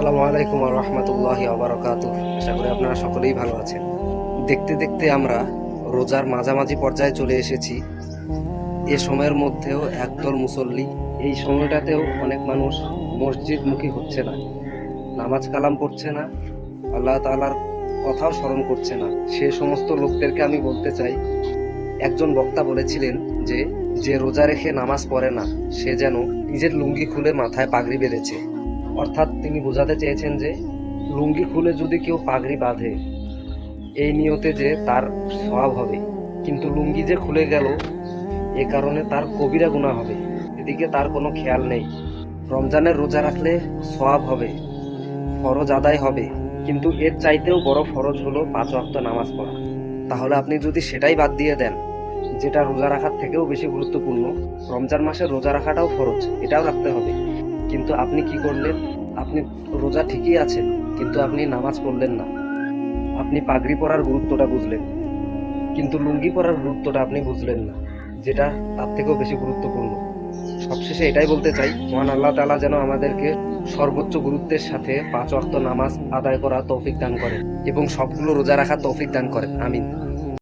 আসসালামু আলাইকুম ওয়া রাহমাতুল্লাহি ওয়া বারাকাতুহু। আশা করি আপনারা সকলেই ভালো আছেন। দেখতে দেখতে আমরা রোজার মাঝামাঝি পর্যায়ে চলে এসেছি। এ সময়ের মধ্যেও একদল মুসল্লি, এই সময়টাতেও অনেক মানুষ মসজিদমুখী হচ্ছে না, নামাজ কালাম পড়ছে না, আল্লাহ তাআলার কথাও স্মরণ করছে না। সে সমস্ত লোকদেরকে আমি বলতে চাই, একজন বক্তা বলেছিলেন যে যে রোজা রেখে নামাজ পড়ে না সে যেন নিজের লুঙ্গি খুলে মাথায় পাগড়ি বেঁধেছে। অর্থাৎ তিনি বোঝাতে চেয়েছেন যে লুঙ্গি খুলে যদি কেউ পাগড়ি বাঁধে এই নিয়তে যে তার সওয়াব হবে, কিন্তু লুঙ্গি যে খুলে গেল এ কারণে তার কবিরা গুনাহ হবে, এদিকে তার কোনো খেয়াল নেই। রমজানের রোজা রাখলে সওয়াব হবে, ফরজ আদায় হবে, কিন্তু এর চাইতেও বড় ফরজ হলো 5 ওয়াক্ত নামাজ পড়া। তাহলে আপনি যদি সেটাই বাদ দিয়ে দেন, যেটা রোজা রাখার থেকেও বেশি গুরুত্বপূর্ণ, রমজান মাসে রোজা রাখাটাও ফরজ, এটাও রাখতে হবে, কিন্তু আপনি কি করলেন? আপনি রোজা ঠিকই আছেন, কিন্তু আপনি নামাজ পড়লেন না। আপনি পাগড়ি পরার গুরুত্বটা বুঝলেন, কিন্তু লুঙ্গি পরার গুরুত্বটা আপনি বুঝলেন না, যেটা তার থেকেও বেশি গুরুত্বপূর্ণ। সবশেষে এটাই বলতে চাই, মহান আল্লাহ তাআলা যেন আমাদেরকে সর্বোচ্চ গুরুত্বের সাথে 5 ওয়াক্ত নামাজ আদায় করা তৌফিক দান করেন এবং সবগুলো রোজা রাখার তৌফিক দান করেন। আমিন।